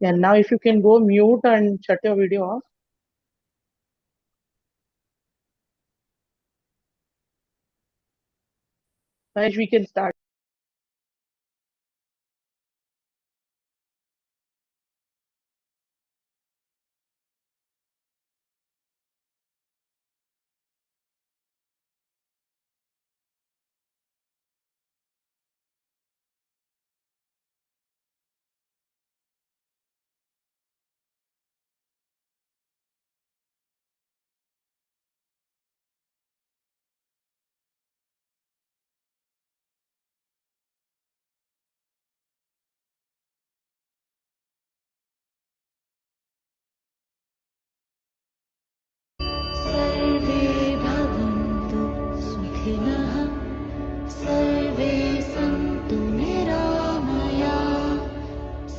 Yeah, now if you can go mute and shut your video off. Mahesh, we can start. सर्वे भवन्तु सुखिनः सर्वे सन्तु निरामयाः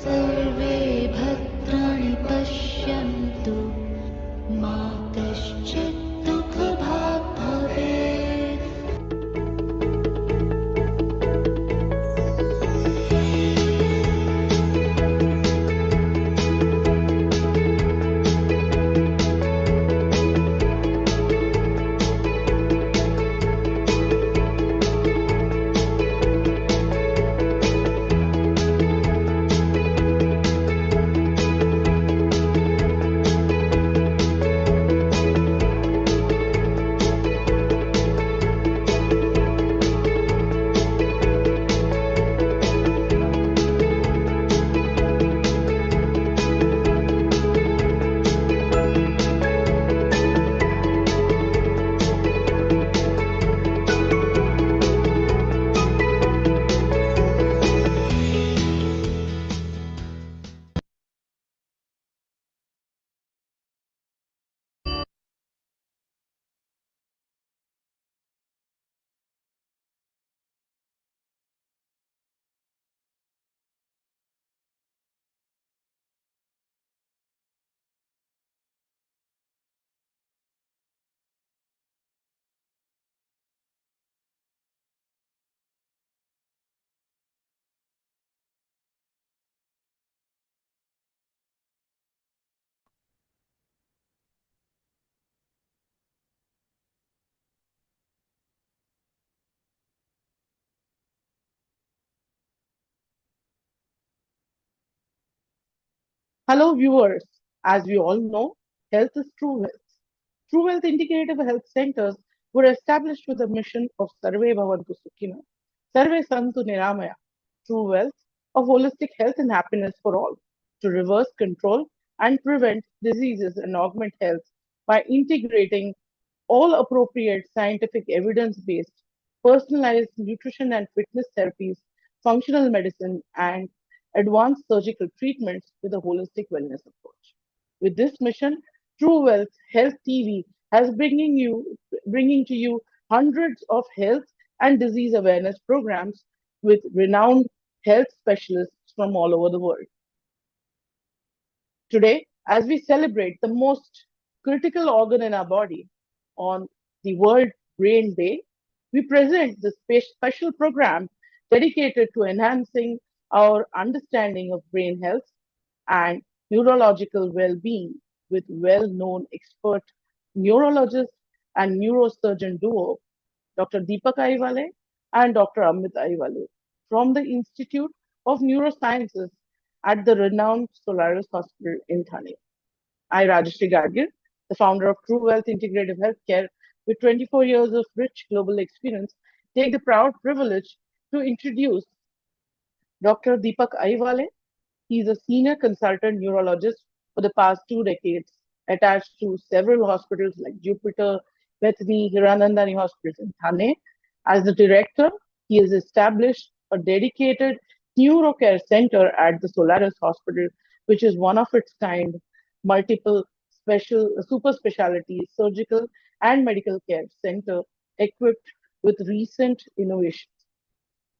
सर्वे भद्राणि पश्यन्तु मा कश्चित् दुःखभाग् भवेत् Hello, viewers. As we all know, health is true wealth. True Wealth Integrative Health Centers were established with the mission of Sarve Bhavantu Sukhina, Sarve Santu Niramaya, True Wealth of holistic health and happiness for all, to reverse, control, and prevent diseases and augment health by integrating all appropriate scientific evidence-based, personalized nutrition and fitness therapies, functional medicine, and advanced surgical treatments with a holistic wellness approach. With this mission, True Wealth Health TV has bringing to you hundreds of health and disease awareness programs with renowned health specialists from all over the world. Today, as we celebrate the most critical organ in our body on the World Brain Day, we present the special program dedicated to enhancing our understanding of brain health and neurological well being with well known expert neurologist and neurosurgeon duo, Dr. Deepak Aiwale and Dr. Amit Aiwale from the Institute of Neurosciences at the renowned Solaris Hospital in Thane. I, Rajashree, the founder of True Wealth Integrative Healthcare, with 24 years of rich global experience, take the proud privilege to introduce Dr. Deepak Aiwale. He is a senior consultant neurologist for the past 2 decades, attached to several hospitals like Jupiter, Bethany, Hiranandani hospitals in Thane. As the director, he has established a dedicated neurocare center at the Solaris Hospital, which is one of its kind, multiple special super specialty surgical and medical care center equipped with recent innovations.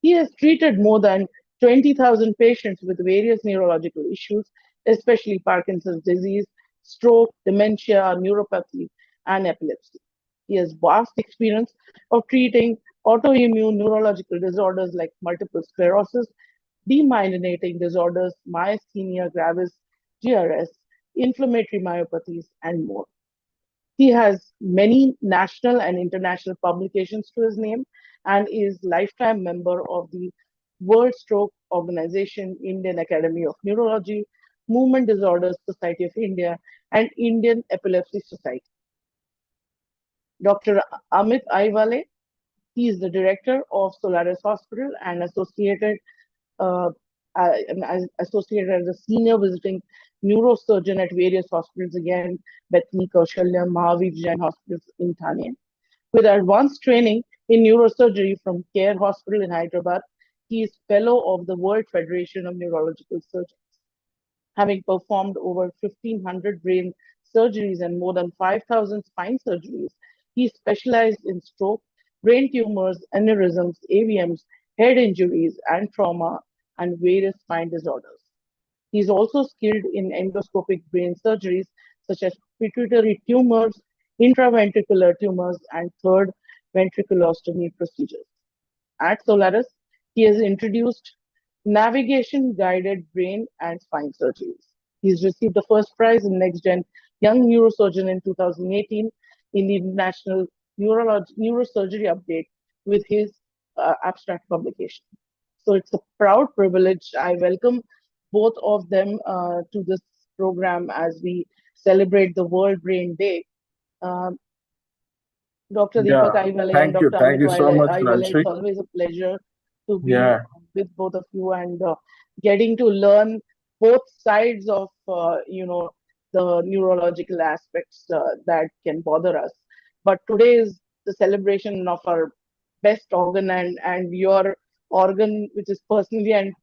He has treated more than 20,000 patients with various neurological issues, especially Parkinson's disease, stroke, dementia, neuropathy, and epilepsy. He has vast experience of treating autoimmune neurological disorders like multiple sclerosis, demyelinating disorders, myasthenia gravis, GRS, inflammatory myopathies, and more. He has many national and international publications to his name and is lifetime member of the World Stroke Organization, Indian Academy of Neurology, Movement Disorders Society of India, and Indian Epilepsy Society. Dr. Amit Aiwale, he is the director of Solaris Hospital and uh, associated as a senior visiting neurosurgeon at various hospitals, again, Bethany, Kaushalya, Mahavir Jain hospitals in Thane. With advanced training in neurosurgery from CARE Hospital in Hyderabad, he is fellow of the World Federation of Neurological Surgeons. Having performed over 1,500 brain surgeries and more than 5,000 spine surgeries, he specialized in stroke, brain tumors, aneurysms, AVMs, head injuries, and trauma, and various spine disorders. He is also skilled in endoscopic brain surgeries such as pituitary tumors, intraventricular tumors, and third ventriculostomy procedures. At Solaris, he has introduced navigation guided brain and spine surgeries. He's received the first prize in Next Gen Young Neurosurgeon in 2018 in the International Neurosurgery Update with his abstract publication. So it's a proud privilege. I welcome both of them to this program as we celebrate the World Brain Day. Um, Dr. Deepak Yeah, Aiwale and thank you. Dr. Thank Amit you so much, Aiwale, it's Rajashree. always a pleasure to be Yeah, with both of you and getting to learn both sides of, the neurological aspects that can bother us. But today is the celebration of our best organ and your organ, which is personally and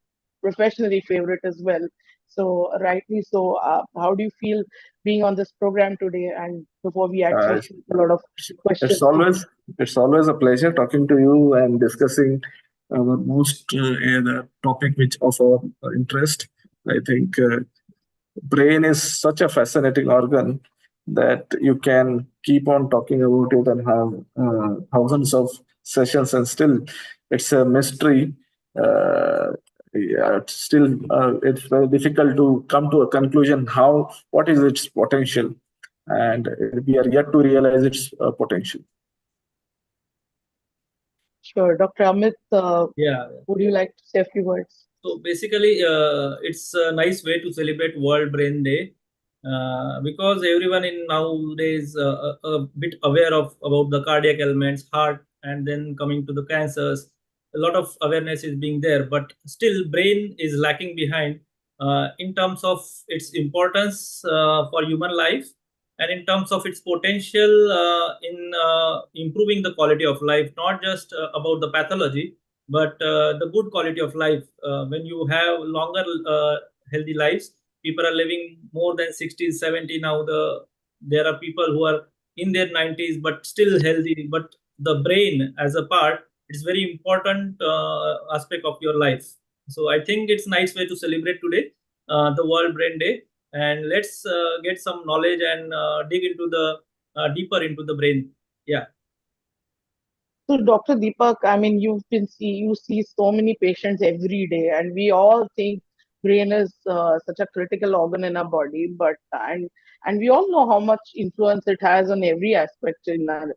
professionally favorite as well. So rightly so, how do you feel being on this program today? And before we uh, actually it's, take a lot of it's questions to you. always it's always a pleasure talking to you and discussing our most the topic which of our interest. I think brain is such a fascinating organ that you can keep on talking about it and have thousands of sessions, and still it's a mystery. Yeah, it's very difficult to come to a conclusion how what is its potential, and we are yet to realize its potential. Sure. Dr. Amit, Yeah. would you like to say a few words? So basically, it's a nice way to celebrate World Brain Day because everyone in nowadays a bit aware of about the cardiac elements, heart, and then coming to the cancers. A lot of awareness is being there, but still, brain is lacking behind in terms of its importance for human life and in terms of its potential in improving the quality of life, not just about the pathology but the good quality of life. When you have longer healthy lives, people are living more than 60 70 now. There are people who are in their 90s but still healthy, but the brain as a part, it's very important aspect of your life. So I think it's a nice way to celebrate today, the World Brain Day, and let's get some knowledge and dig into the deeper into the brain. Yeah. So, Dr. Deepak, I mean, you see so many patients every day, and we all think brain is such a critical organ in our body, but and we all know how much influence it has on every aspect in our,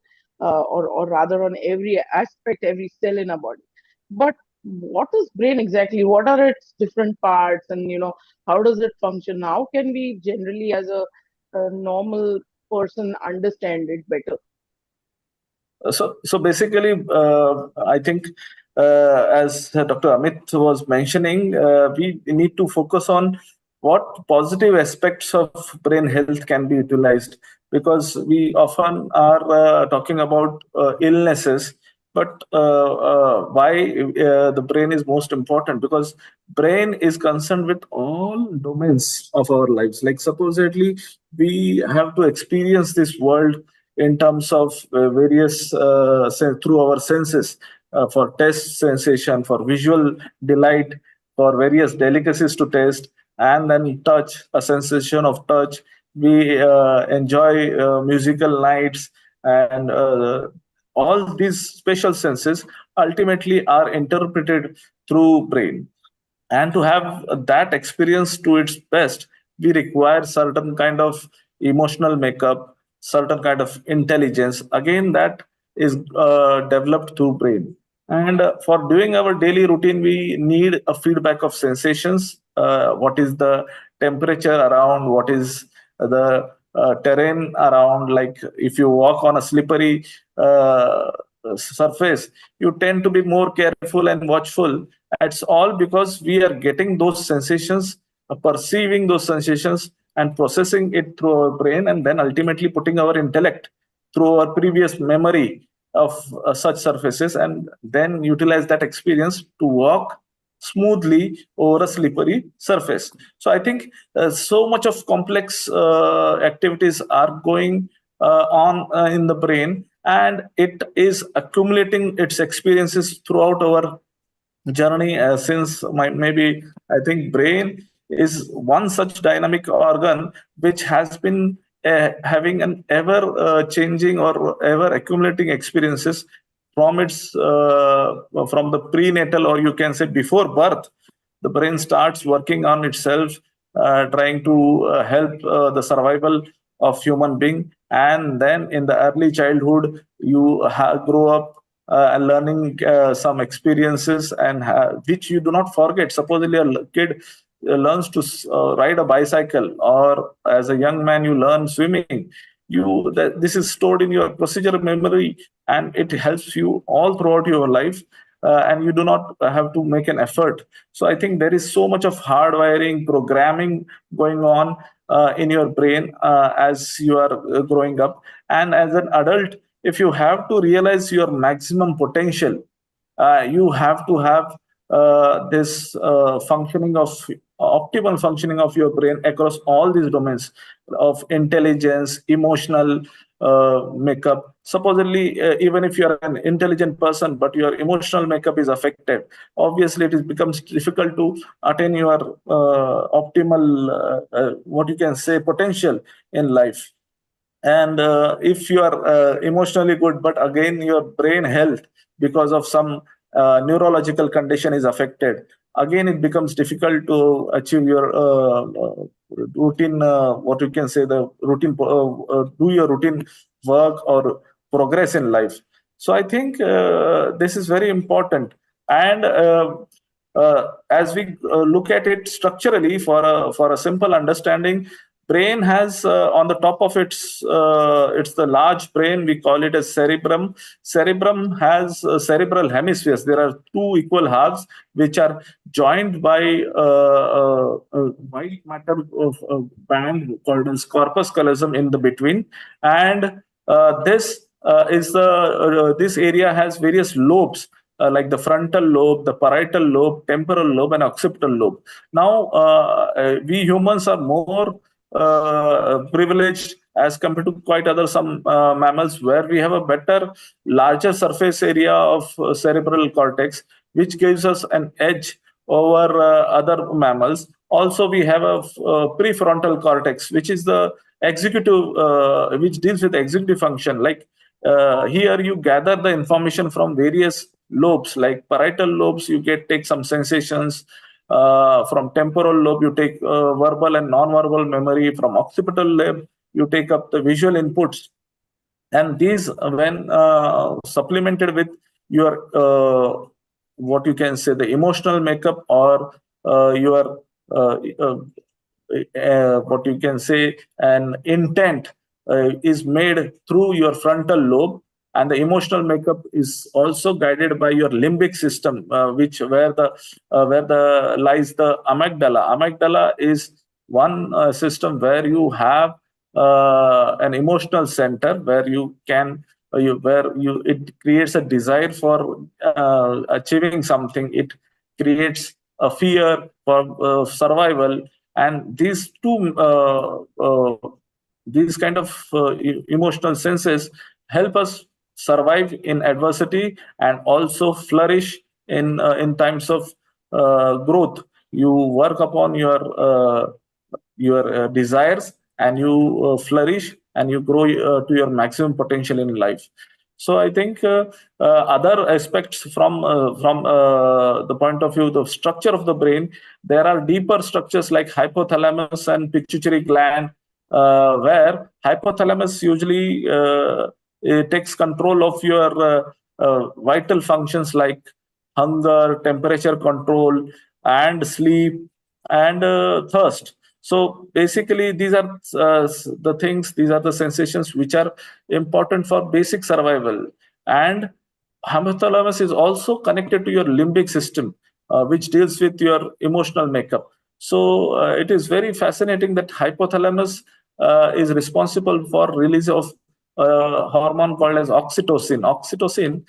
or rather on every aspect, every cell in our body. But what is brain exactly? What are its different parts, and how does it function? How can we generally, as a normal person, understand it better? So basically, I think as Dr. Amit was mentioning, we need to focus on what positive aspects of brain health can be utilized, because we often are talking about illnesses, but why the brain is most important, because brain is concerned with all domains of our lives. Like supposedly we have to experience this world in terms of various through our senses, for taste sensation, for visual delight, for various delicacies to taste, and then touch, a sensation of touch. We enjoy musical nights, and all these special senses ultimately are interpreted through brain. And to have that experience to its best, we require certain kind of emotional makeup, certain kind of intelligence. Again, that is developed through brain. And for doing our daily routine, we need a feedback of sensations. What is the temperature around? What is the terrain around? Like if you walk on a slippery surface, you tend to be more careful and watchful. It's all because we are getting those sensations, perceiving those sensations, and processing it through our brain, and then ultimately putting our intellect through our previous memory of such surfaces, and then utilize that experience to walk smoothly over a slippery surface. So I think so much of complex activities are going on in the brain, and it is accumulating its experiences throughout our journey. Since maybe I think brain is one such dynamic organ which has been having an ever changing or ever accumulating experiences from its from the prenatal, or you can say before birth. The brain starts working on itself, trying to help the survival of human being, and then in the early childhood you grow up learning some experiences, and which you do not forget. Supposedly a kid learns to ride a bicycle, or as a young man you learn swimming. This is stored in your procedural memory, and it helps you all throughout your life, and you do not have to make an effort. So I think there is so much of hardwiring, programming going on in your brain as you are growing up. And as an adult, if you have to realize your maximum potential, you have to have this functioning of optimal functioning of your brain across all these domains of intelligence, emotional makeup. Supposedly, even if you are an intelligent person, but your emotional makeup is affected, obviously it becomes difficult to attain your optimal, what you can say, potential in life. And if you are emotionally good, but again your brain health because of some neurological condition is affected, again it becomes difficult to achieve your routine, what you can say, the routine, do your routine work or progress in life. So I think this is very important. And as we look at it structurally, for a simple understanding, brain has on the top of it's the large brain, we call it as cerebrum. Cerebrum has cerebral hemispheres. There are two equal halves which are joined by white matter of band called as corpus callosum in the between. And this area has various lobes, like the frontal lobe, the parietal lobe, temporal lobe, and occipital lobe. Now, we humans are more privileged as compared to quite other some mammals, where we have a better, larger surface area of cerebral cortex, which gives us an edge over other mammals. Also, we have a prefrontal cortex, which is the executive, which deals with executive function. Like here, you gather the information from various lobes. Like parietal lobes, you take some sensations. From temporal lobe, you take verbal and non-verbal memory. From occipital lobe, you take up the visual inputs. And these, when supplemented with your what you can say, the emotional makeup, or your what you can say, an intent is made through your frontal lobe. And the emotional makeup is also guided by your limbic system, which where the lies the amygdala. Amygdala is one system where you have an emotional center, where you can it creates a desire for achieving something. It creates a fear for survival, and these kind of emotional senses help us survive in adversity and also flourish in times of growth. You work upon your desires, and you flourish, and you grow to your maximum potential in life. So I think other aspects from the point of view, the structure of the brain, there are deeper structures like hypothalamus and pituitary gland, where hypothalamus usually it takes control of your vital functions like hunger, temperature control, and sleep, and thirst. So basically, these are the things, these are the sensations which are important for basic survival. And hypothalamus is also connected to your limbic system, which deals with your emotional makeup. So it is very fascinating that hypothalamus is responsible for release of hormone called as oxytocin. Oxytocin,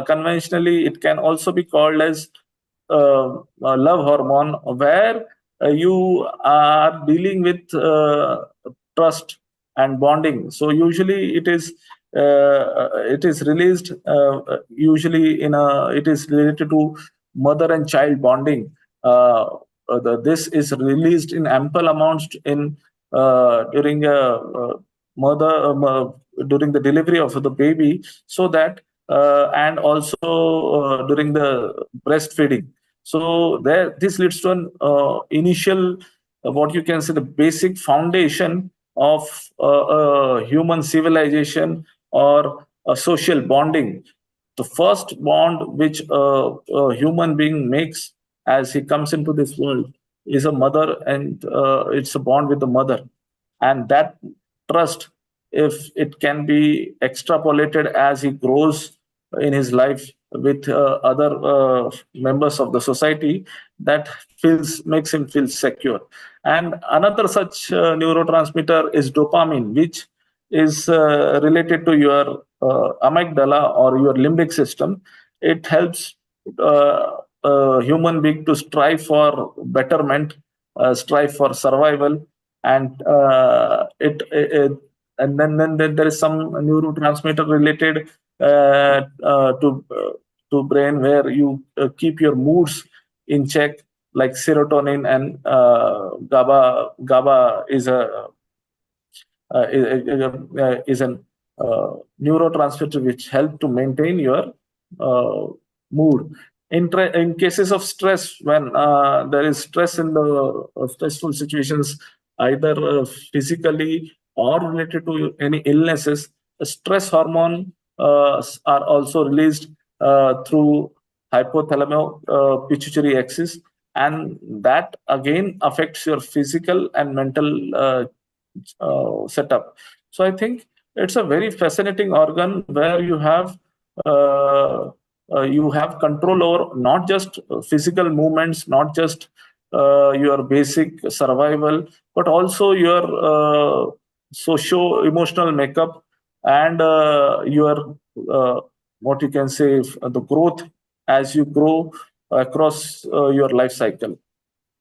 conventionally, it can also be called as love hormone, where you are dealing with trust and bonding. So usually it is released usually it is related to mother and child bonding. This is released in ample amounts in during mother during the delivery of the baby, so that and also during the breastfeeding. So this leads to an initial, what you can say, the basic foundation of human civilization or a social bonding. The first bond which a human being makes as he comes into this world is a mother, and it's a bond with the mother. And that trust, if it can be extrapolated as he grows in his life with other members of the society, that makes him feel secure. And another such neurotransmitter is dopamine, which is related to your amygdala or your limbic system. It helps human being to strive for betterment, strive for survival, and and then there is some neurotransmitter related to brain, where you keep your moods in check, like serotonin and GABA. GABA is an neurotransmitter which help to maintain your mood. In cases of stress, when there is stress in the stressful situations, either physically or related to any illnesses, stress hormone are also released through hypothalamus pituitary axis, and that again affects your physical and mental setup. So I think it's a very fascinating organ where you have control over not just physical movements, not just your basic survival, but also your socio-emotional makeup, and your what you can say, the growth as you grow across your life cycle.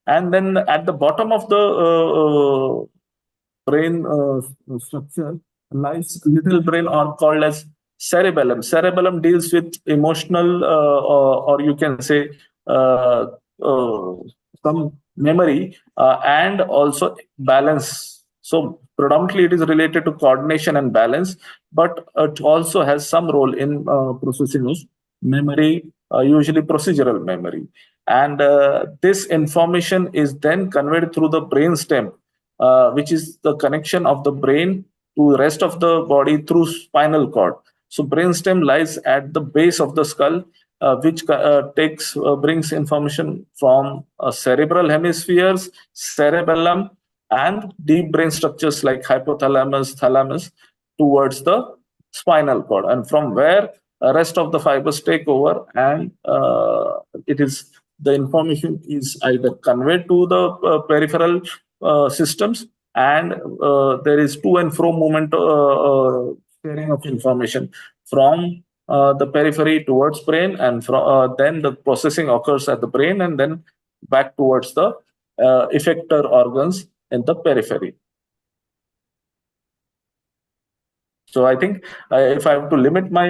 And then at the bottom of the brain structure lies little brain, or called as cerebellum. Cerebellum deals with emotional, or you can say uh, some memory and also balance. So predominantly it is related to coordination and balance, but it also has some role in processing of memory, usually procedural memory. And this information is then conveyed through the brainstem, which is the connection of the brain to the rest of the body through spinal cord. So brainstem lies at the base of the skull, which brings information from cerebral hemispheres, cerebellum, and deep brain structures like hypothalamus, thalamus, towards the spinal cord, and from where the rest of the fibers take over, and the information is either conveyed to the peripheral systems, and there is to and fro movement, sharing of information from the periphery towards brain, and then the processing occurs at the brain, and then back towards the effector organs in the periphery. So I think if I have to limit my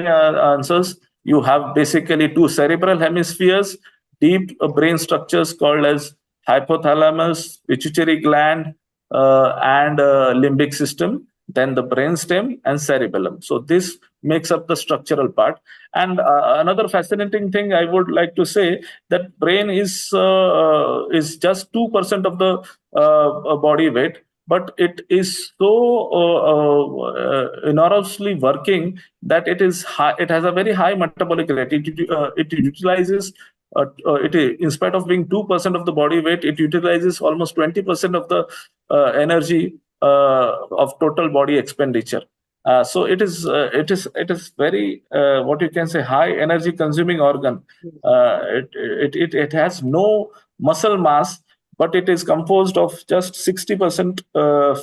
answers, you have basically two cerebral hemispheres, deep brain structures called as hypothalamus, pituitary gland, and limbic system. then the brainstem and cerebellum. So this makes up the structural part. And another fascinating thing I would like to say, that brain is just 2% of the body weight, but it is so enormously working that it is high, it has a very high metabolic rate. It utilizes in spite of being 2% of the body weight, it utilizes almost 20% of the energy of total body expenditure. So it is very what you can say, high energy consuming organ. It has no muscle mass, but it is composed of just 60%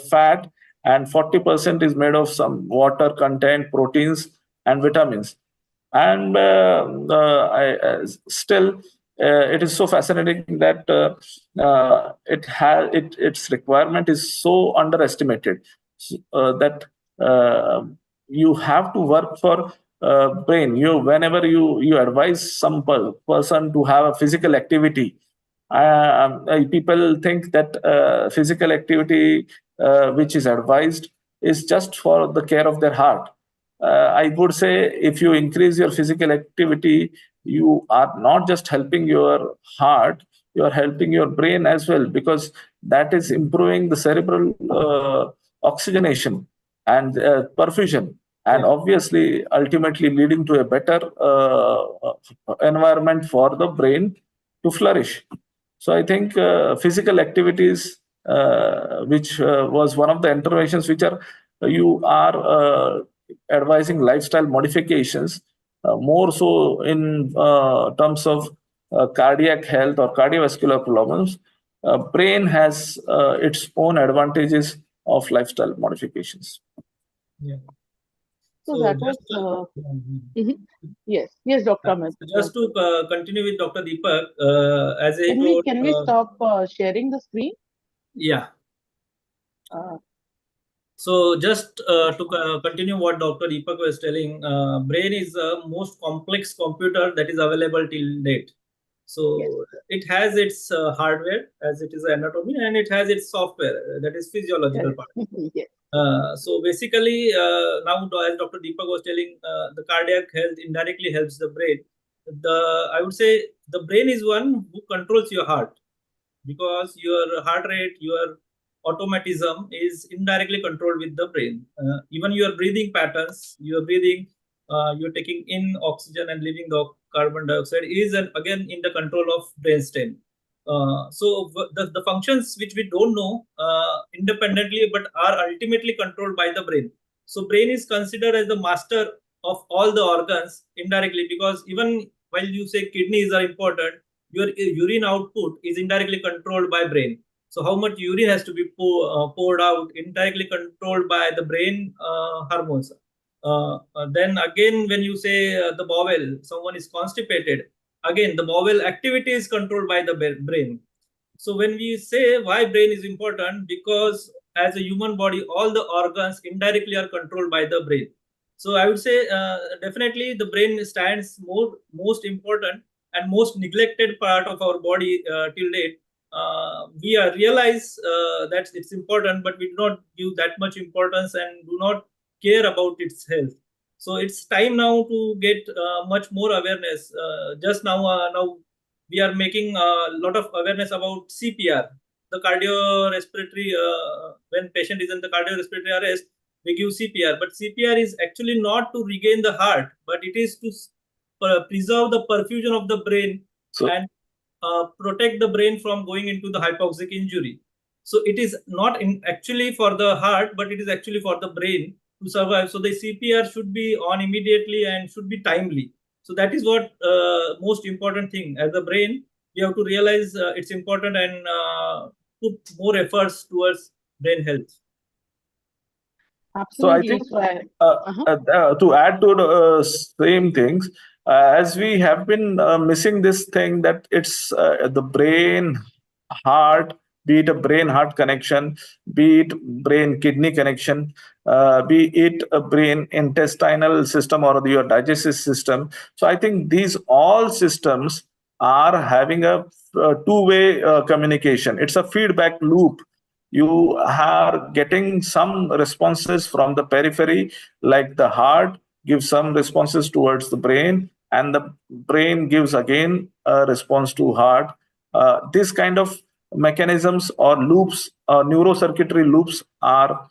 fat, and 40% is made of some water content, proteins, and vitamins. And still, it is so fascinating that its requirement is so underestimated, that you have to work for brain. Whenever you advise some person to have a physical activity, people think that physical activity which is advised is just for the care of their heart. I would say, if you increase your physical activity, you are not just helping your heart, you are helping your brain as well, because that is improving the cerebral oxygenation and perfusion, and obviously ultimately leading to a better environment for the brain to flourish. So I think physical activities, which was one of the interventions which you are advising lifestyle modifications, more so in terms of cardiac health or cardiovascular problems. Brain has its own advantages of lifestyle modifications. Yeah. So that was yes, Dr. Amit. Just to continue with Dr. Deepak, as he Can told, we stop sharing the screen? Yeah. So just to continue what Dr. Deepak was telling, brain is the most complex computer that is available till date. So it has its hardware, as it is anatomy, and it has its software, that is physiological part. So basically, now as Dr. Deepak was telling, the cardiac health indirectly helps the brain. I would say the brain is one who controls your heart, because your heart rate, your automatism is indirectly controlled with the brain. Even your breathing patterns, your breathing, you're taking in oxygen and leaving the carbon dioxide is again in the control of brainstem. So the functions which we don't know independently, but are ultimately controlled by the brain. So brain is considered as the master of all the organs indirectly, because even while you say kidneys are important, your urine output is indirectly controlled by brain. So how much urine has to be poured out, indirectly controlled by the brain hormones. Then again, when you say the bowel, someone is constipated, again the bowel activity is controlled by the brain. So when we say why brain is important, because as a human body, all the organs indirectly are controlled by the brain. So I would say definitely the brain stands most important and most neglected part of our body till date. We realize that it's important, but we do not give that much importance and do not care about its health. So it's time now to get much more awareness. Just now we are making a lot of awareness about CPR, the cardiorespiratory. When patient is in the cardiorespiratory arrest, we give CPR, but CPR is actually not to regain the heart, but it is to preserve the perfusion of the brain and protect the brain from going into the hypoxic injury. So it is not actually for the heart, but it is actually for the brain to survive. So the CPR should be on immediately and should be timely. So that is what most important thing. As a brain, we have to realize it's important and put more efforts towards brain health. Absolutely. So I think to add to the same things, as we have been missing this thing that it's the brain heart, be it a brain heart connection, be it brain kidney connection, be it a brain intestinal system or your digestive system. So I think these all systems are having a two-way communication. It's a feedback loop. you are getting some responses from the periphery, like the heart gives some responses towards the brain, and the brain gives again a response to heart. This kind of mechanisms or loops, neurocircuitry loops are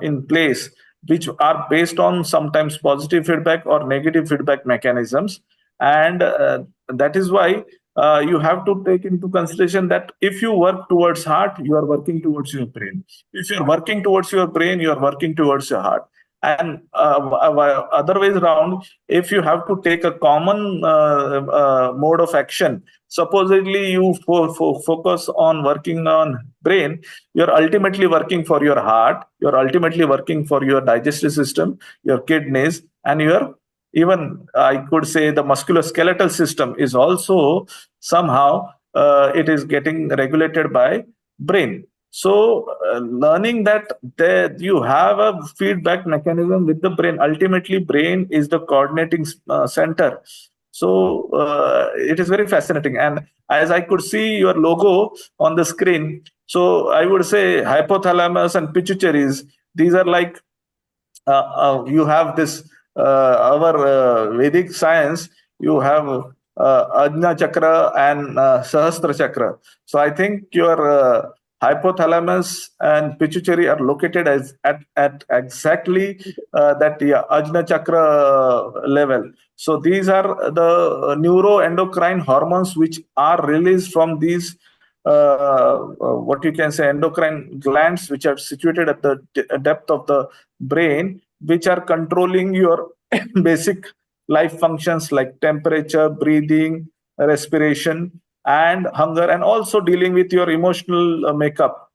in place, which are based on sometimes positive feedback or negative feedback mechanisms. And that is why you have to take into consideration that if you work towards heart, you are working towards your brain. If you're working towards your brain, you are working towards your heart. And other ways around, if you have to take a common mode of action, supposedly you focus on working on brain, you're ultimately working for your heart, you're ultimately working for your digestive system, your kidneys, and your, even I could say, the musculoskeletal system is also somehow it is getting regulated by brain. So learning that you have a feedback mechanism with the brain, ultimately brain is the coordinating center. So it is very fascinating. And as I could see your logo on the screen, so I would say hypothalamus and pituitaries, these are like you have this our Vedic science, you have Ajna Chakra and Sahasra Chakra. So I think your hypothalamus and pituitary are located at exactly that, yeah, Ajna Chakra level. So these are the neuroendocrine hormones which are released from these what you can say endocrine glands, which are situated at the depth of the brain, which are controlling your basic life functions like temperature, breathing, respiration, and hunger, and also dealing with your emotional makeup,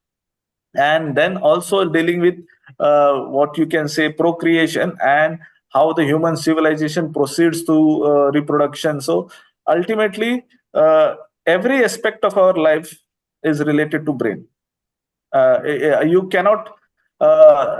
and then also dealing with what you can say procreation and how the human civilization proceeds to reproduction. So ultimately, every aspect of our life is related to brain. You cannot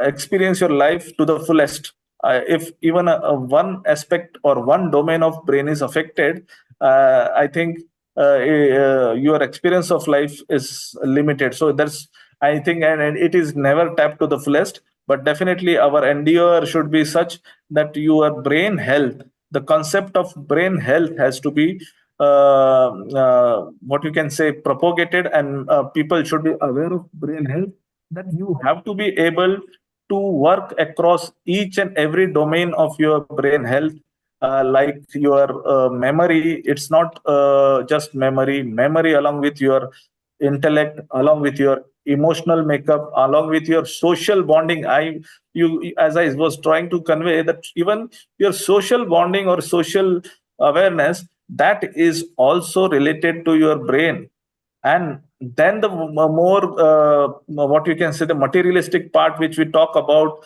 experience your life to the fullest if even one aspect or one domain of brain is affected. I think your experience of life is limited. So that's, I think, and it is never tapped to the fullest. But definitely our endeavor should be such that your brain health, the concept of brain health has to be what you can say propagated, and people should be aware of brain health, that you have to be able to work across each and every domain of your brain health. Like your memory, it's not just memory along with your intellect, along with your emotional makeup, along with your social bonding. As I was trying to convey, that even your social bonding or social awareness, that is also related to your brain. And then the more what you can say the materialistic part, which we talk about,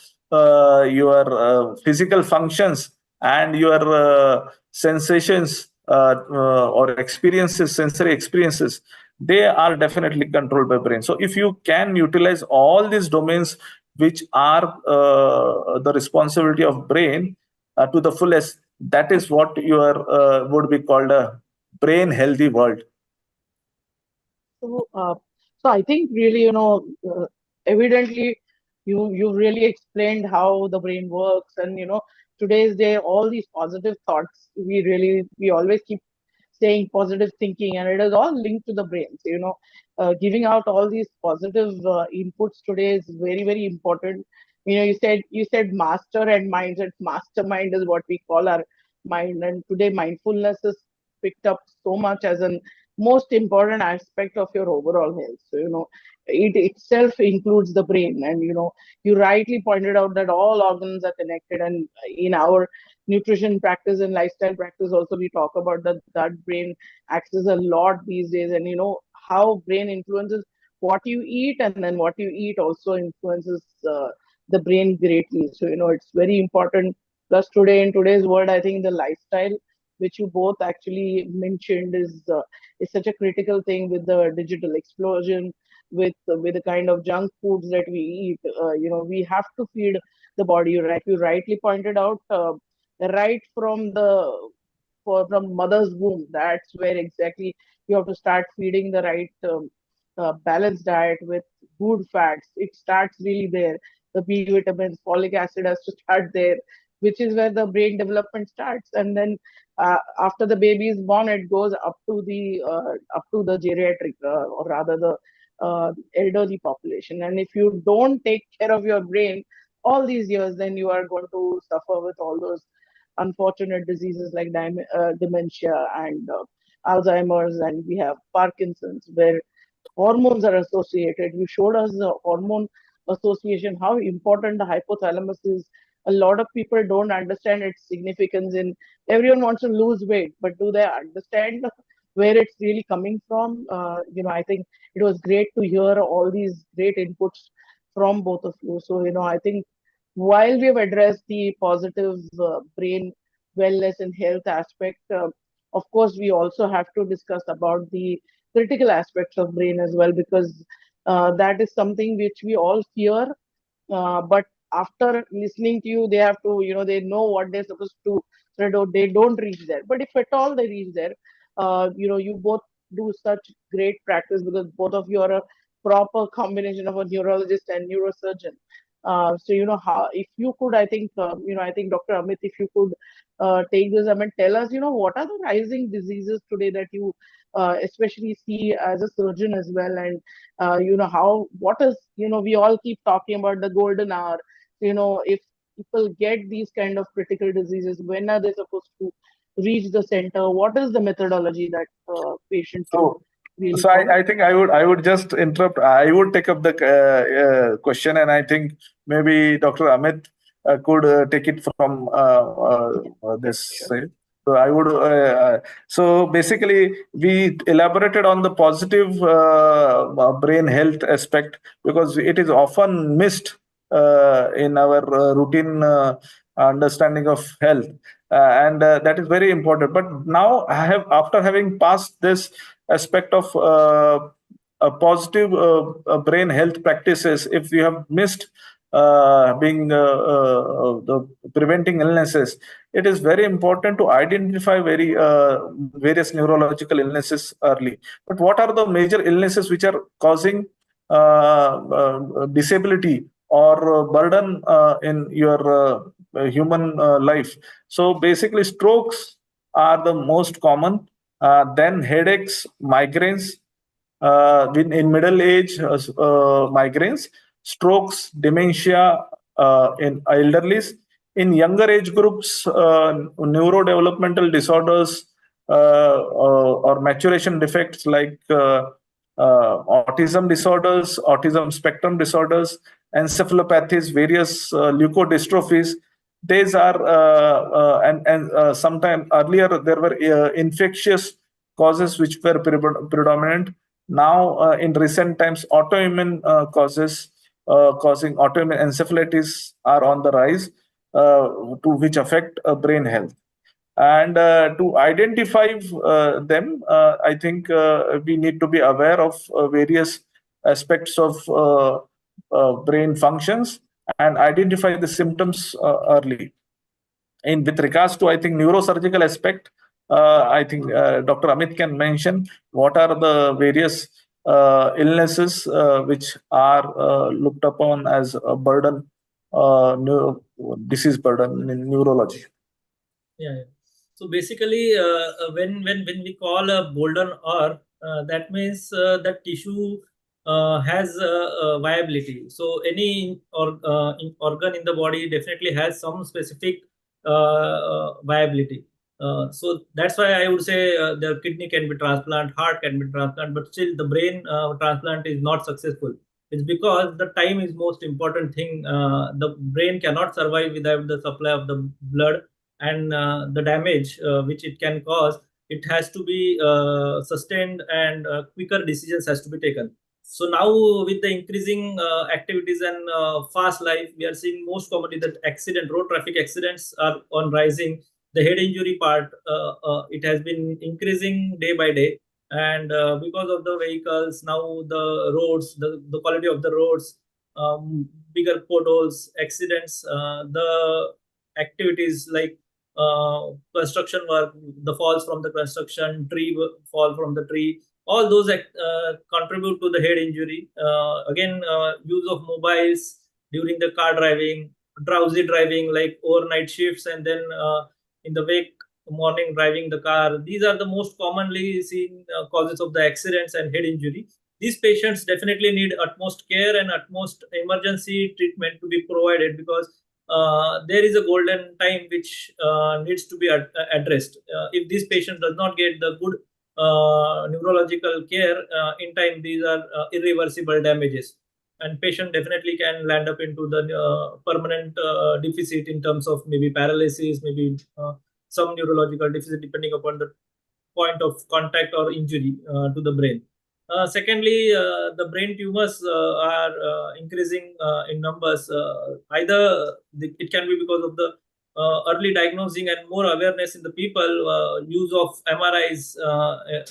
your physical functions and your sensations or experiences, sensory experiences, they are definitely controlled by brain. So if you can utilize all these domains which are the responsibility of brain to the fullest, that is what your would be called a brain healthy world. So, so I think really, evidently, you really explained how the brain works, and today's day, all these positive thoughts, we always keep saying positive thinking, and it is all linked to the brain. So, giving out all these positive inputs today is very, very important. You said master and mindset. Mastermind is what we call our mind, and today mindfulness is picked up so much as an most important aspect of your overall health. So, it itself includes the brain. And, you rightly pointed out that all organs are connected. And in our nutrition practice and lifestyle practice, also, we talk about that brain access a lot these days. And, how brain influences what you eat, and then what you eat also influences the brain greatly. So, it's very important. Plus, today, in today's world, I think the lifestyle, which you both actually mentioned, is such a critical thing with the digital explosion, with the kind of junk foods that we eat. We have to feed the body. You rightly pointed out, right from from mother's womb. That's where exactly you have to start feeding the right balanced diet with good fats. It starts really there. The B vitamins, folic acid has to start there, which is where the brain development starts. And then after the baby is born, it goes up to the geriatric, or rather the elderly population. And if you don't take care of your brain all these years, then you are going to suffer with all those unfortunate diseases like dementia and Alzheimer's, and we have Parkinson's, where hormones are associated. You showed us the hormone association, how important the hypothalamus is. A lot of people don't understand its significance in, everyone wants to lose weight, but do they understand where it's really coming from? I think it was great to hear all these great inputs from both of you. So, I think while we have addressed the positive brain wellness and health aspect, of course, we also have to discuss about the critical aspects of brain as well, because that is something which we all fear, but after listening to you, they have to, they know what they're supposed to, so they don't reach there. But if at all they reach there, you both do such great practice, because both of you are a proper combination of a neurologist and neurosurgeon. So, how, if you could, I think, I think Dr. Amit, if you could take this, I mean, tell us, what are the rising diseases today that you especially see as a surgeon as well, and what is, we all keep talking about the golden hour. If people get these kind of critical diseases, when are they supposed to reach the center? What is the methodology that patient can So, really so follow? I think I would just interrupt. I would take up the question, and I think maybe Dr. Amit could take it from this Sure. side. So I would. So basically, we elaborated on the positive brain health aspect because it is often missed in our routine understanding of health, and that is very important. But now, after having passed this aspect of a positive brain health practices, if we have missed being the preventing illnesses, it is very important to identify various neurological illnesses early. But what are the major illnesses which are causing disability or burden in your human life? So basically, strokes are the most common, then headaches, migraines, in middle age, migraines, strokes, dementia in elderlies. In younger age groups, neurodevelopmental disorders or maturation defects like autism disorders, autism spectrum disorders, encephalopathies, various leukodystrophies. These are and sometime earlier there were infectious causes which were predominant. Now, in recent times, autoimmune causes causing autoimmune encephalitis are on the rise, to which affect brain health. And to identify them, I think we need to be aware of various aspects of brain functions and identify the symptoms early. In with regards to, I think, neurosurgical aspect, I think Dr. Amit can mention what are the various illnesses which are looked upon as a burden, disease burden in neurology. Yeah. So basically, when we call a golden hour, that means that tissue has viability. So any organ in the body definitely has some specific viability. So that's why I would say the kidney can be transplant, heart can be transplant, but still the brain transplant is not successful. It's because the time is most important thing. The brain cannot survive without the supply of the blood, and the damage which it can cause, it has to be sustained, and quicker decisions has to be taken. So now with the increasing activities and fast life, we are seeing most commonly that road traffic accidents are on rising. The head injury part, it has been increasing day by day, and because of the vehicles, now the roads, the quality of the roads, bigger potholes, accidents, the activities like construction work, the falls from the construction, fall from the tree, all those contribute to the head injury. Again, use of mobiles during the car driving, drowsy driving like overnight shifts, and then in the wake morning driving the car. These are the most commonly seen causes of the accidents and head injury. These patients definitely need utmost care and utmost emergency treatment to be provided, because there is a golden time which needs to be addressed. If this patient does not get the good neurological care in time, these are irreversible damages, and patient definitely can land up into the permanent deficit in terms of maybe paralysis, maybe some neurological deficit depending upon the point of contact or injury to the brain. Secondly, the brain tumors are increasing in numbers. Either it can be because of the early diagnosing and more awareness in the people, use of MRIs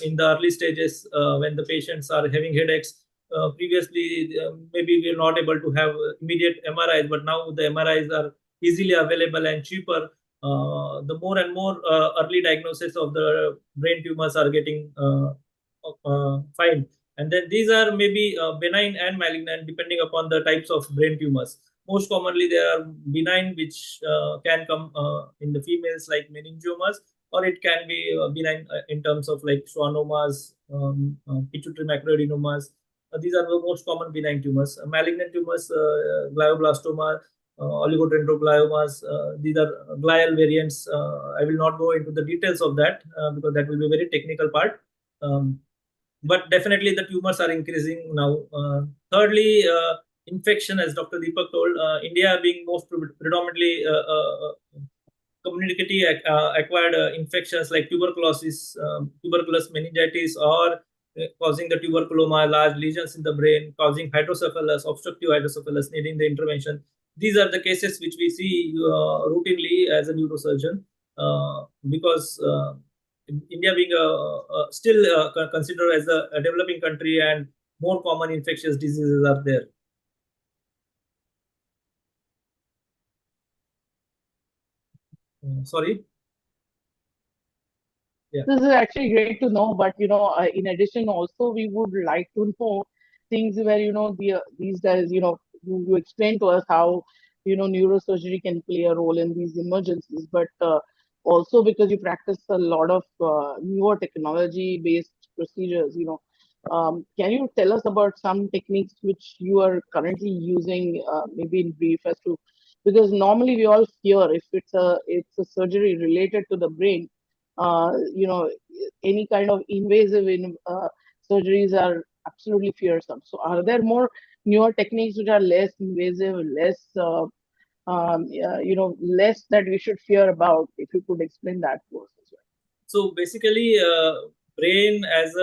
in the early stages when the patients are having headaches. Previously, maybe we are not able to have immediate MRIs, but now the MRIs are easily available and cheaper. The more and more early diagnosis of the brain tumors are getting fine. And then these are maybe benign and malignant depending upon the types of brain tumors. Most commonly, they are benign, which can come in the females like meningiomas, or it can be benign in terms of like schwannomas, pituitary macroadenomas. These are the most common benign tumors. Malignant tumors, glioblastoma, oligodendrogliomas. These are glial variants. I will not go into the details of that because that will be a very technical part. But definitely the tumors are increasing now. Thirdly, infection, as Dr. Deepak told, India being most predominantly community acquired infections like tuberculosis, tuberculous meningitis, or causing the tuberculoma, large lesions in the brain, causing hydrocephalus, obstructive hydrocephalus, needing the intervention. These are the cases which we see routinely as a neurosurgeon, because India being still considered as a developing country, and more common infectious diseases are there. Sorry. Yeah. This is actually great to know, but in addition, also we would like to know things where these days you explain to us how neurosurgery can play a role in these emergencies, but also because you practice a lot of newer technology-based procedures. Can you tell us about some techniques which you are currently using, maybe in brief, as to, because normally we all fear if it's a surgery related to the brain. Any kind of invasive surgeries are absolutely fearsome. So are there more newer techniques which are less invasive, less less that we should fear about? If you could explain that to us as well. So basically, brain as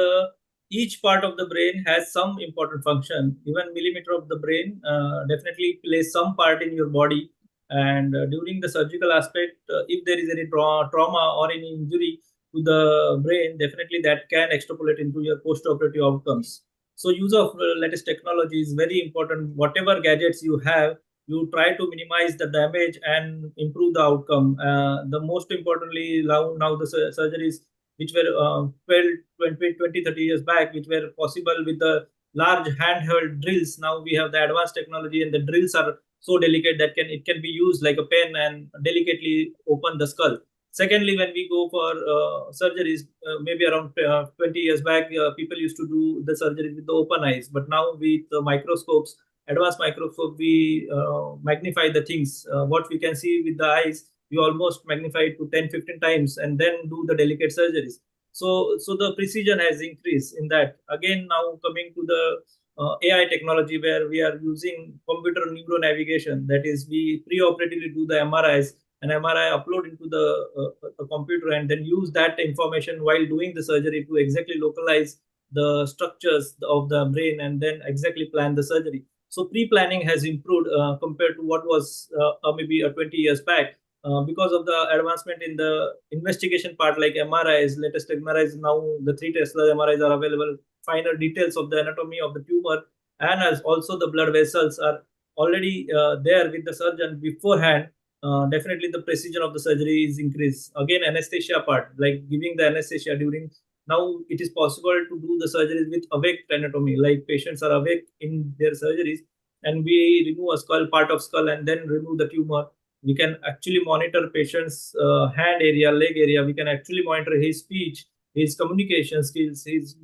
each part of the brain has some important function. Even millimeter of the brain definitely plays some part in your body. And during the surgical aspect, if there is any trauma or any injury to the brain, definitely that can extrapolate into your post-operative outcomes. So use of latest technology is very important. Whatever gadgets you have, you try to minimize the damage and improve the outcome. The most importantly, now the surgeries which were 20, 30 years back, which were possible with the large handheld drills. Now we have the advanced technology, and the drills are so delicate that it can be used like a pen and delicately open the skull. Secondly, when we go for surgeries, maybe around 20 years back, people used to do the surgery with the open eyes. But now with microscopes, advanced microscope, we magnify the things. What we can see with the eyes, we almost magnify it to 10, 15 times and then do the delicate surgeries. So the precision has increased in that. Again, now coming to the AI technology, where we are using computer neuro navigation. That is, we pre-operatively do the MRIs, and MRI upload into the computer, and then use that information while doing the surgery to exactly localize the structures of the brain and then exactly plan the surgery. So pre-planning has improved compared to what was maybe 20 years back. Because of the advancement in the investigation part, like MRIs, latest MRIs, now the 3 Tesla MRIs are available. Finer details of the anatomy of the tumor, and as also the blood vessels are already there with the surgeon beforehand. Definitely the precision of the surgery is increased. Again, anesthesia part, like giving the anesthesia during now it is possible to do the surgeries with awake anatomy, like patients are awake in their surgeries, and we remove a skull, part of skull, and then remove the tumor. We can actually monitor patient's hand area, leg area. We can actually monitor his speech, his communication skills, his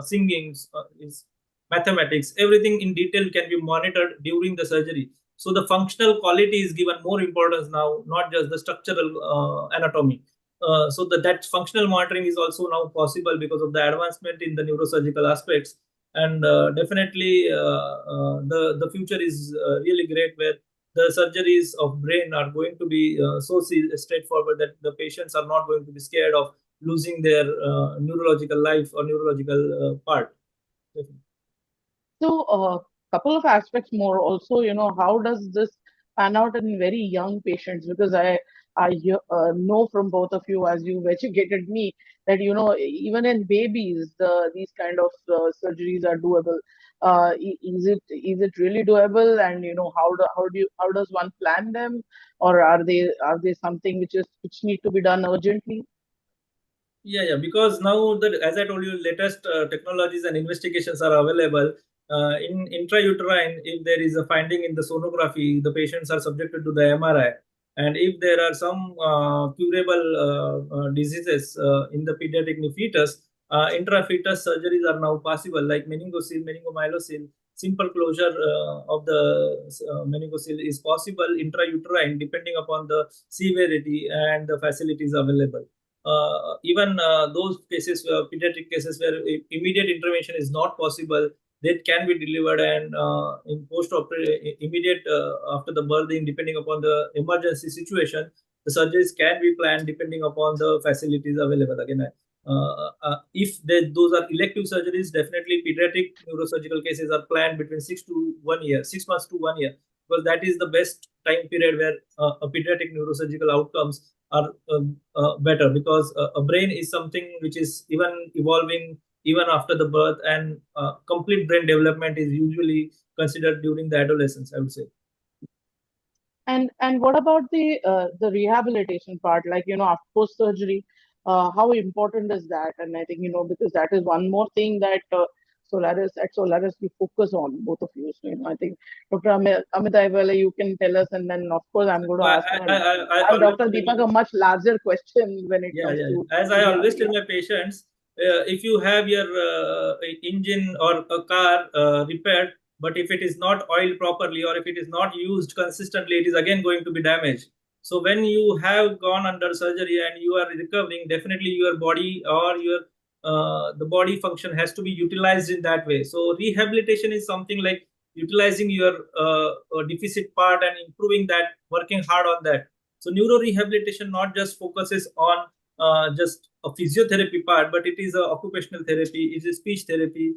singing, his mathematics. Everything in detail can be monitored during the surgery. So the functional quality is given more importance now, not just the structural anatomy. So that functional monitoring is also now possible because of the advancement in the neurosurgical aspects. And definitely, the future is really great, where the surgeries of brain are going to be so straightforward that the patients are not going to be scared of losing their neurological life or neurological part. Definitely. So, a couple of aspects more also, how does this pan out in very young patients? Because I know from both of you, as you've educated me, that, even in babies, these kind of surgeries are doable. Is it really doable? And, how does one plan them? Or are they something which need to be done urgently? Yeah, because now that, as I told you, latest technologies and investigations are available. In intrauterine, if there is a finding in the sonography, the patients are subjected to the MRI. And if there are some curable diseases in the pediatric fetus, intrafetus surgeries are now possible, like meningocele, meningomyelocele. Simple closure of the meningocele is possible intrauterine, depending upon the severity and the facilities available. Even those cases, pediatric cases where immediate intervention is not possible, that can be delivered, and in post-operative, immediate after the birthing, depending upon the emergency situation, the surgeries can be planned depending upon the facilities available. Again, if those are elective surgeries, definitely pediatric neurosurgical cases are planned between 6 months to 1 year, because that is the best time period where a pediatric neurosurgical outcomes are better, because a brain is something which is even evolving even after the birth, and complete brain development is usually considered during the adolescence, I would say. And what about the rehabilitation part? Like, after post surgery, how important is that? And I think, because that is one more thing that Solaris we focus on, both of you. So, I think Dr. Amit Aiwale, you can tell us, and then of course I'm going to ask I our always Dr. Deepak a much larger question when it comes to As I always tell my patients, if you have your engine or a car repaired, but if it is not oiled properly, or if it is not used consistently, it is again going to be damaged. So when you have gone under surgery and you are recovering, definitely your body or your the body function has to be utilized in that way. So rehabilitation is something like utilizing your deficit part and improving that, working hard on that. So neuro rehabilitation not just focuses on just a physiotherapy part, but it is a occupational therapy, it is speech therapy,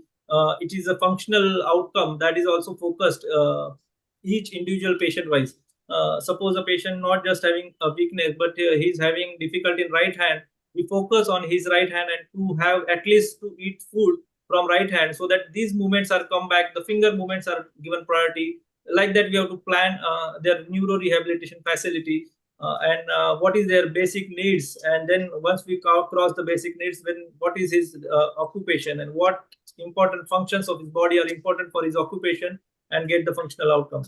it is a functional outcome that is also focused each individual patient wise. Suppose a patient not just having a weakness, but he's having difficulty in right hand, we focus on his right hand and to have at least to eat food from right hand, so that these movements are come back, the finger movements are given priority. Like that, we have to plan their neuro rehabilitation facility, and what is their basic needs, and then once we cross the basic needs, then what is his occupation, and what important functions of his body are important for his occupation, and get the functional outcome.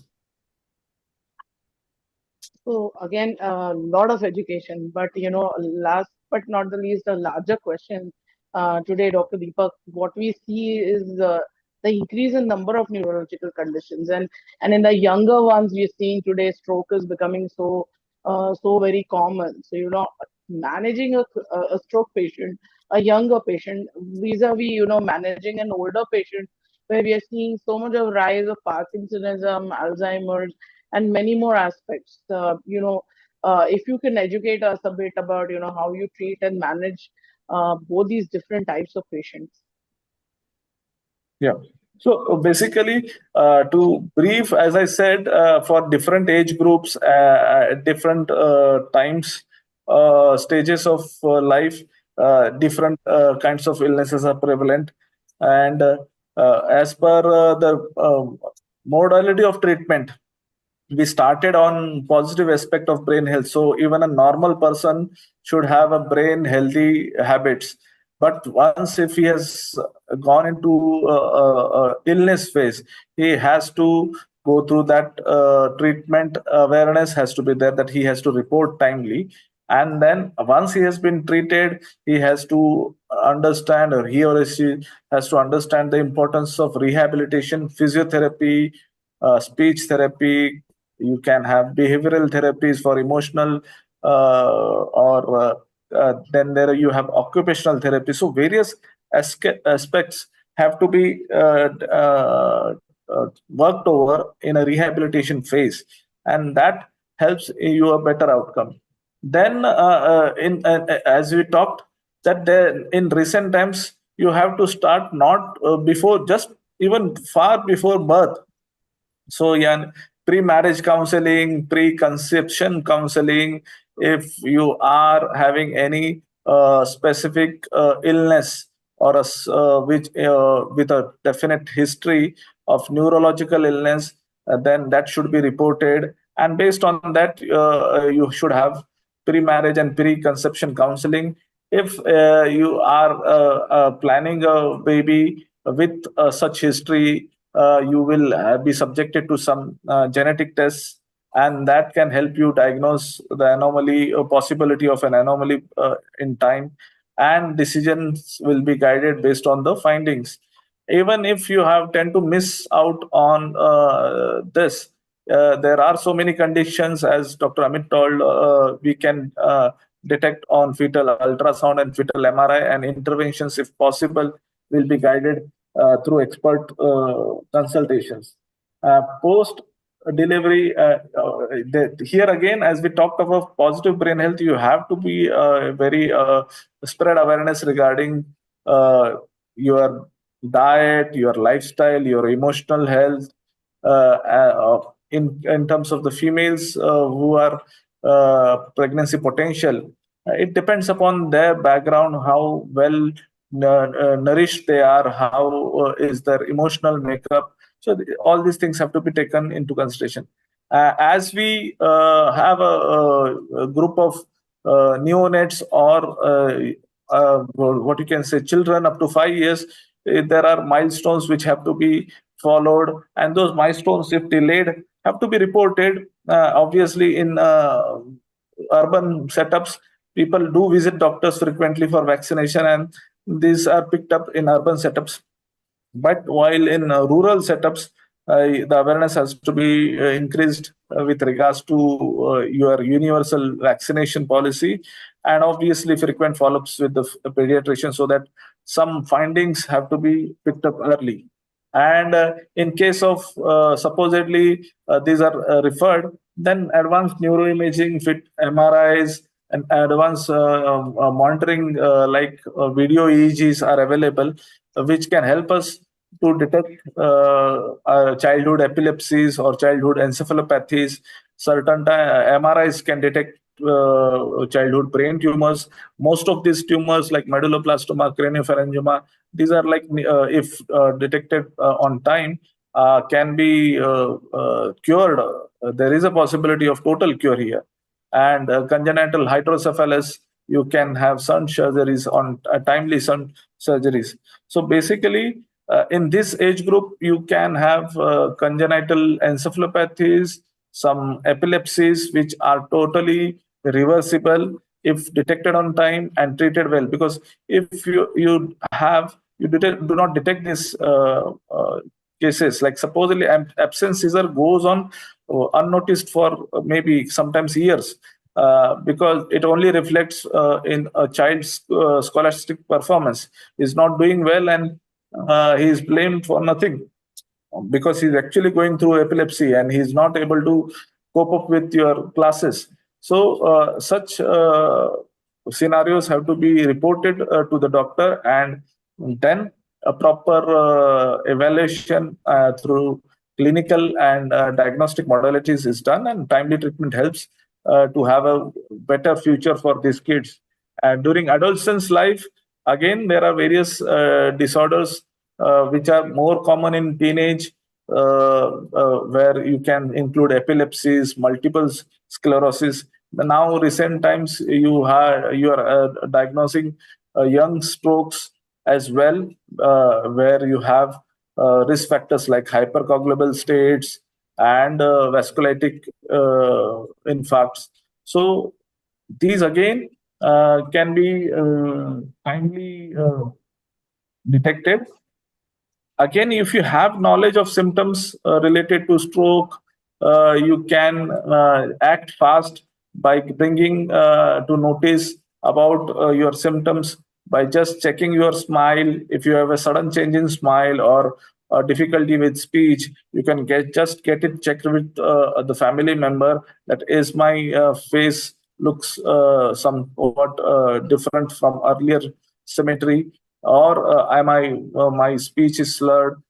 So again, a lot of education, but last but not the least, a larger question today, Dr. Deepak. What we see is the increase in number of neurological conditions, and in the younger ones, we are seeing today stroke is becoming so very common. So managing a stroke patient, a younger patient, vis-a-vis managing an older patient, where we are seeing so much of rise of Parkinsonism, Alzheimer's, and many more aspects. If you can educate us a bit about, how you treat and manage both these different types of patients. Yeah. So basically, to brief, as I said, for different age groups, at different times, stages of life, different kinds of illnesses are prevalent. And as per the modality of treatment, we started on positive aspect of brain health. So even a normal person should have a brain healthy habits. But once if he has gone into illness phase, he has to go through that treatment. Awareness has to be there, that he has to report timely. And then once he has been treated, he has to understand, or he or she has to understand the importance of rehabilitation, physiotherapy, speech therapy. You can have behavioral therapies for emotional, or then there you have occupational therapy. So various aspects have to be worked over in a rehabilitation phase, and that helps you a better outcome. Then, in as we talked, that there in recent times you have to start not before, just even far before birth. So yeah, pre-marriage counseling, pre-conception counseling. If you are having any specific illness, or which with a definite history of neurological illness, then that should be reported. And based on that, you should have pre-marriage and pre-conception counseling. If you are planning a baby with such history, you will be subjected to some genetic tests, and that can help you diagnose the anomaly, or possibility of an anomaly in time, and decisions will be guided based on the findings. Even if you have tend to miss out on this, there are so many conditions, as Dr. Amit told. We can detect on fetal ultrasound and fetal MRI, and interventions, if possible, will be guided through expert consultations. Post delivery, here again, as we talked about positive brain health, you have to be very spread awareness regarding your diet, your lifestyle, your emotional health. In terms of the females who are pregnancy potential, it depends upon their background, how well nourished they are, how is their emotional makeup. So all these things have to be taken into consideration. As we have a group of neonates, or what you can say, children up to 5 years, there are milestones which have to be followed, and those milestones, if delayed, have to be reported. Obviously, in urban setups, people do visit doctors frequently for vaccination, and these are picked up in urban setups. But while in rural setups, the awareness has to be increased with regards to your universal vaccination policy, and obviously frequent follow-ups with the pediatrician, so that some findings have to be picked up early. And in case of supposedly these are referred, then advanced neuroimaging, fit MRIs, and advanced monitoring like video EEGs are available, which can help us to detect childhood epilepsies or childhood encephalopathies. Certain MRIs can detect childhood brain tumors. Most of these tumors, like medulloblastoma, craniopharyngioma, these are like, if detected on time, can be cured. There is a possibility of total cure here. And congenital hydrocephalus, you can have shunt surgeries on timely shunt surgeries. So basically, in this age group, you can have congenital encephalopathies, some epilepsies, which are totally reversible if detected on time and treated well. Because if you do not detect these cases, like supposedly absent seizure goes on unnoticed for maybe sometimes years, because it only reflects in a child's scholastic performance. He's not doing well, and he is blamed for nothing, because he's actually going through epilepsy and he's not able to cope up with your classes. So such scenarios have to be reported to the doctor, and then a proper evaluation through clinical and diagnostic modalities is done, and timely treatment helps to have a better future for these kids. And during adolescence life, again, there are various disorders which are more common in teenage, where you can include epilepsies, multiple sclerosis. Now, recent times, you are diagnosing young strokes as well, where you have risk factors like hypercoagulable states and vasculitic infarcts. So these again can be timely detected. Again, if you have knowledge of symptoms related to stroke, you can act fast by bringing to notice about your symptoms by just checking your smile. If you have a sudden change in smile or difficulty with speech, you can just get it checked with the family member, that is my face looks somewhat different from earlier symmetry, or am I my speech is slurred.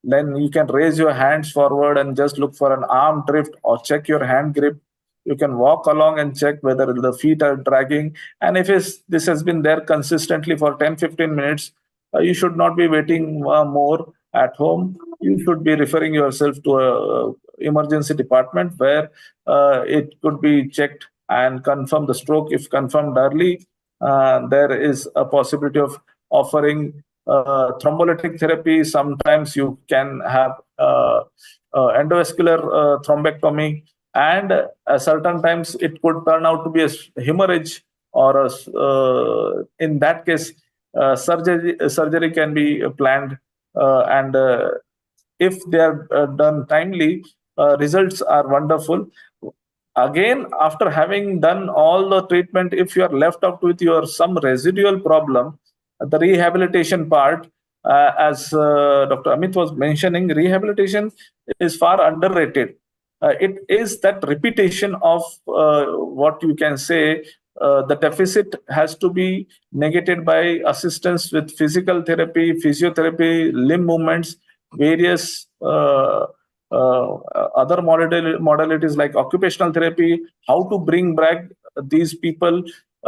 Then you can raise your hands forward and just look for an arm drift or check your hand grip. You can walk along and check whether the feet are dragging. And if this has been there consistently for 10-15 minutes, you should not be waiting more at home. You should be referring yourself to a emergency department where it could be checked and confirm the stroke. If confirmed early, there is a possibility of offering thrombolytic therapy. Sometimes you can have endovascular thrombectomy, and certain times it could turn out to be a hemorrhage, or in that case, surgery can be planned, and if they are done timely, results are wonderful. Again, after having done all the treatment, if you are left out with your some residual problem, the rehabilitation part, as Dr. Amit was mentioning, rehabilitation is far underrated. It is that repetition of what you can say, the deficit has to be negated by assistance with physical therapy, physiotherapy, limb movements, various other modalities like occupational therapy, how to bring back these people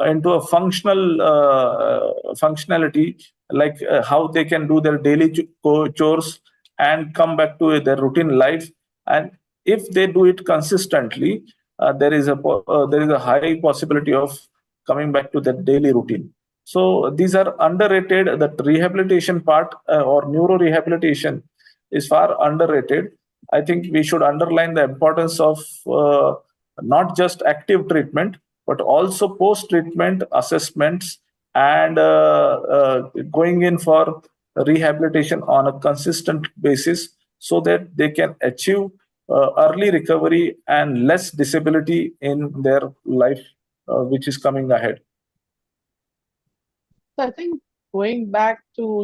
into a functionality, like how they can do their daily chores and come back to their routine life. And if they do it consistently, there is a high possibility of coming back to their daily routine. So these are underrated. That rehabilitation part or neuro rehabilitation is far underrated. I think we should underline the importance of not just active treatment, but also post-treatment assessments, and going in for rehabilitation on a consistent basis, so that they can achieve early recovery and less disability in their life, which is coming ahead. So I think going back to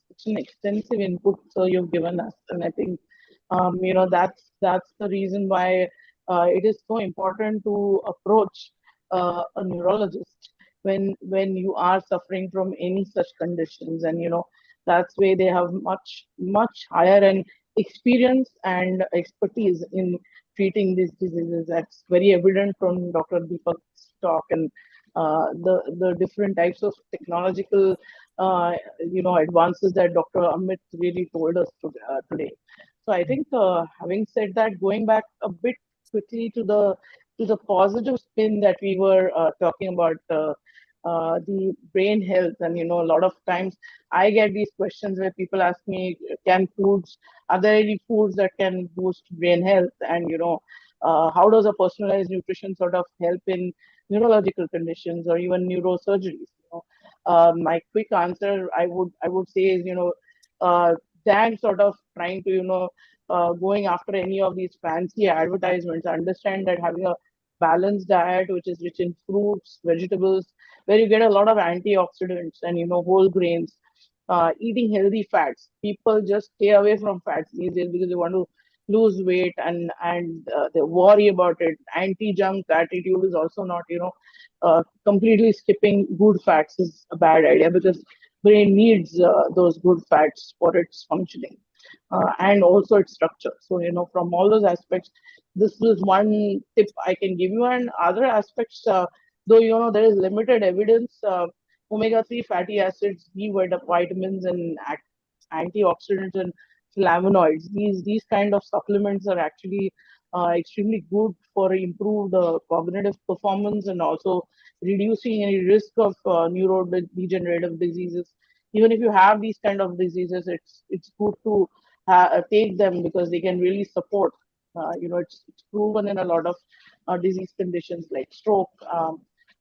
such an extensive input you've given us, and I think that's the reason why it is so important to approach a neurologist when you are suffering from any such conditions, and that's why they have much higher and experience and expertise in treating these diseases. That's very evident from Dr. Deepak's talk, and the different types of technological advances that Dr. Amit really told us today. So I think having said that, going back a bit quickly to the positive spin that we were talking about, the brain health, and a lot of times I get these questions where people ask me, are there any foods that can boost brain health, and how does a personalized nutrition sort of help in neurological conditions or even neurosurgeries? My quick answer I would say is than sort of trying to going after any of these fancy advertisements, understand that having a balanced diet which is rich in fruits, vegetables, where you get a lot of antioxidants and whole grains, eating healthy fats. People just stay away from fats these days because they want to lose weight, and they worry about it. Anti-junk attitude is also not, completely skipping good fats is a bad idea, because brain needs those good fats for its functioning and also its structure. So from all those aspects, this is one tip I can give you. And other aspects, though there is limited evidence, omega-3 fatty acids, B vitamins, and antioxidants and flavonoids, these kind of supplements are actually extremely good for improved cognitive performance and also reducing any risk of neurodegenerative diseases. Even if you have these kind of diseases, it's good to take them because they can really support. It's proven in a lot of disease conditions like stroke.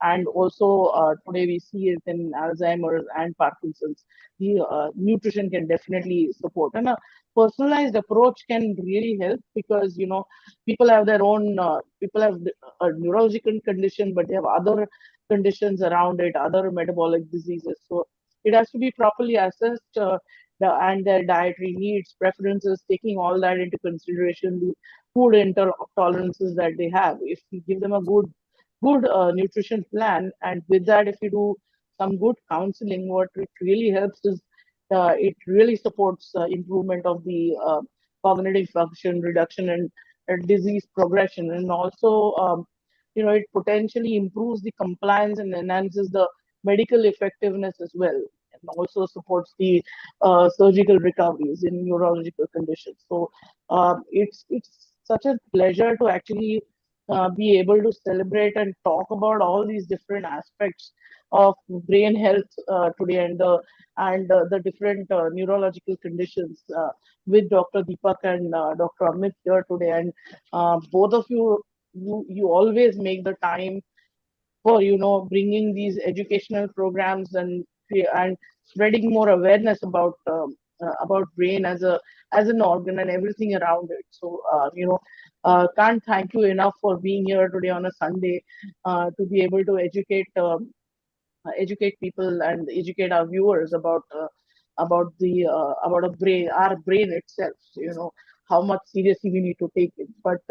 And also today we see it in Alzheimer's and Parkinson's. The nutrition can definitely support, and a personalized approach can really help because people have their own people have a neurological condition, but they have other conditions around it, other metabolic diseases. So it has to be properly assessed, and their dietary needs, preferences, taking all that into consideration, the food intolerances that they have. If we give them a good nutrition plan, and with that, if you do some good counseling, what it really helps is it really supports improvement of the cognitive function, reduction in disease progression, and also it potentially improves the compliance and enhances the medical effectiveness as well, and also supports the surgical recoveries in neurological conditions. So it's such a pleasure to actually be able to celebrate and talk about all these different aspects of brain health today, and the different neurological conditions with Dr. Deepak and Dr. Amit here today. And both of you always make the time for bringing these educational programs and spreading more awareness about brain as an organ and everything around it. So can't thank you enough for being here today on a Sunday to be able to educate people and educate our viewers about our brain itself. How much seriously we need to take it. But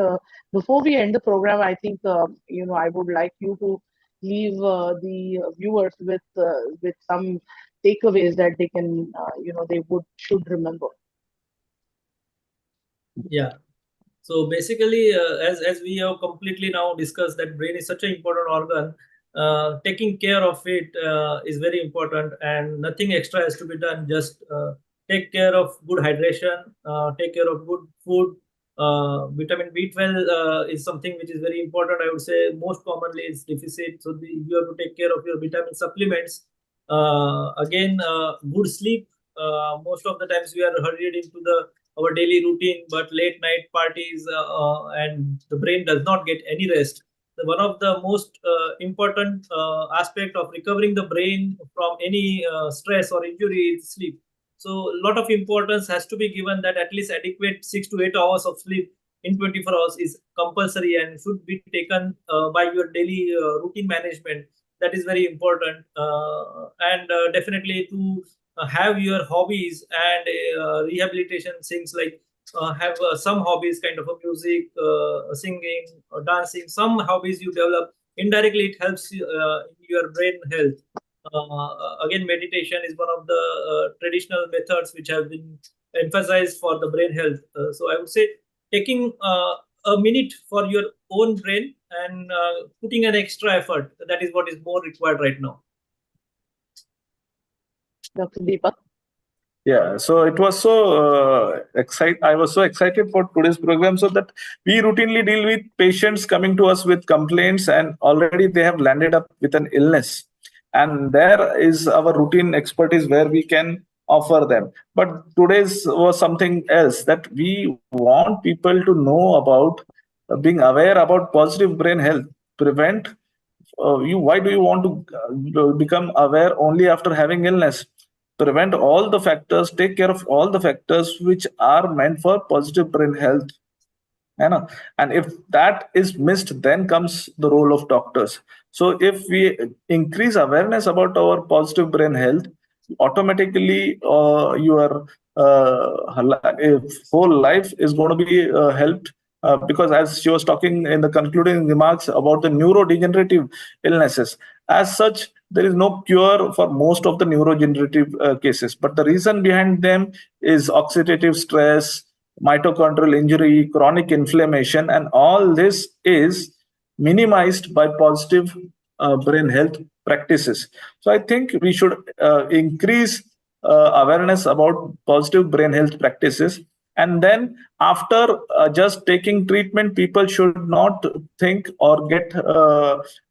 before we end the program, I think I would like you to leave the viewers with some takeaways that they can they should remember. Yeah. So basically, as we have completely now discussed that brain is such an important organ, taking care of it is very important, and nothing extra has to be done. Just take care of good hydration, take care of good food. Vitamin B12 is something which is very important. I would say most commonly it's deficit, so you have to take care of your vitamin supplements. Again, good sleep. Most of the times we are hurried into our daily routine, but late night parties and the brain does not get any rest. So one of the most important aspect of recovering the brain from any stress or injury is sleep. So a lot of importance has to be given that at least adequate 6 to 8 hours of sleep in 24 hours is compulsory and should be taken by your daily routine management. That is very important, and definitely to have your hobbies and rehabilitation things like have some hobbies, kind of a music, singing or dancing. Some hobbies you develop indirectly, it helps you, in your brain health. Again, meditation is one of the traditional methods which have been emphasized for the brain health. So I would say taking a minute for your own brain and putting an extra effort, that is what is more required right now. Dr. Deepak. Yeah, so it was so I was so excited for today's program, so that we routinely deal with patients coming to us with complaints, and already they have landed up with an illness. And there is our routine expertise where we can offer them. But today's was something else, that we want people to know about being aware about positive brain health. Prevent why do you want to become aware only after having illness? Prevent all the factors, take care of all the factors which are meant for positive brain health. And if that is missed, then comes the role of doctors. So if we increase awareness about our positive brain health, automatically your whole life is going to be helped. Because as she was talking in the concluding remarks about the neurodegenerative illnesses, as such, there is no cure for most of the neurodegenerative cases. But the reason behind them is oxidative stress, mitochondrial injury, chronic inflammation, and all this is minimized by positive brain health practices. So I think we should increase awareness about positive brain health practices. And then after just taking treatment, people should not think or get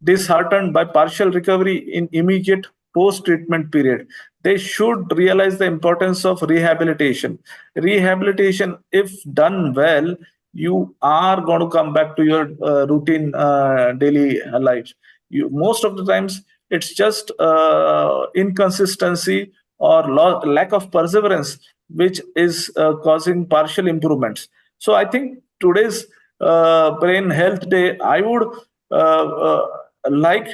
disheartened by partial recovery in immediate post-treatment period. They should realize the importance of rehabilitation. Rehabilitation, if done well, you are going to come back to your routine daily lives. Most of the times it's just inconsistency or lack of perseverance which is causing partial improvements. So I think today's Brain Health Day, I would like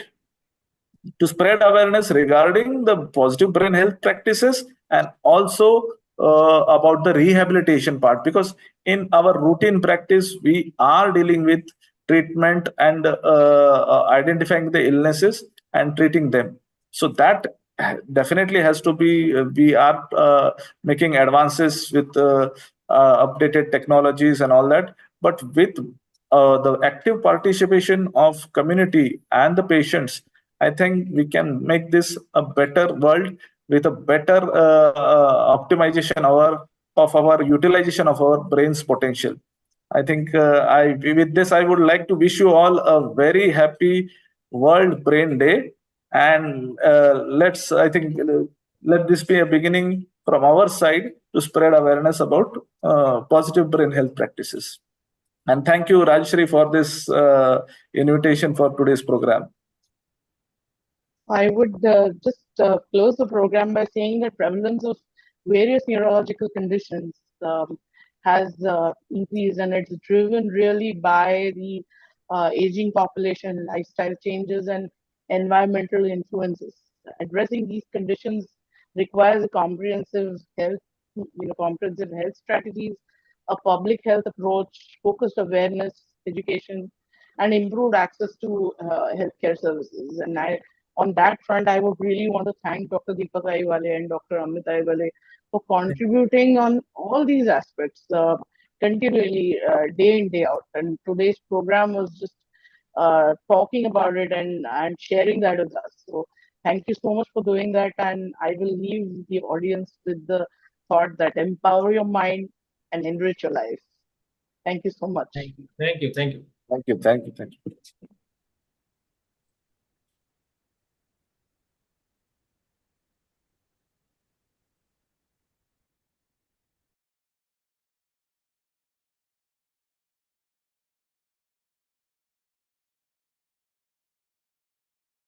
to spread awareness regarding the positive brain health practices, and also about the rehabilitation part, because in our routine practice we are dealing with treatment and identifying the illnesses and treating them. So that definitely has to be, we are making advances with updated technologies and all that, but with the active participation of community and the patients, I think we can make this a better world with a better optimization of our utilization of our brain's potential. I think with this, I would like to wish you all a very happy World Brain Day. And let this be a beginning from our side to spread awareness about positive brain health practices. And thank you, Rajashree, for this invitation for today's program. I would just close the program by saying that prevalence of various neurological conditions has increased, and it's driven really by the aging population, lifestyle changes, and environmental influences. Addressing these conditions requires a comprehensive health strategies, a public health approach, focused awareness, education, and improved access to healthcare services. And on that front, I would really want to thank Dr. Deepak Aiwale and Dr. Amit Aiwale for contributing on all these aspects continually, day in, day out. And today's program was just talking about it and sharing that with us. So thank you so much for doing that. And I will leave the audience with the thought that empower your mind and enrich your life. Thank you so much. Thank you. Thank you. Thank you. Thank you. Thank you. Thank you.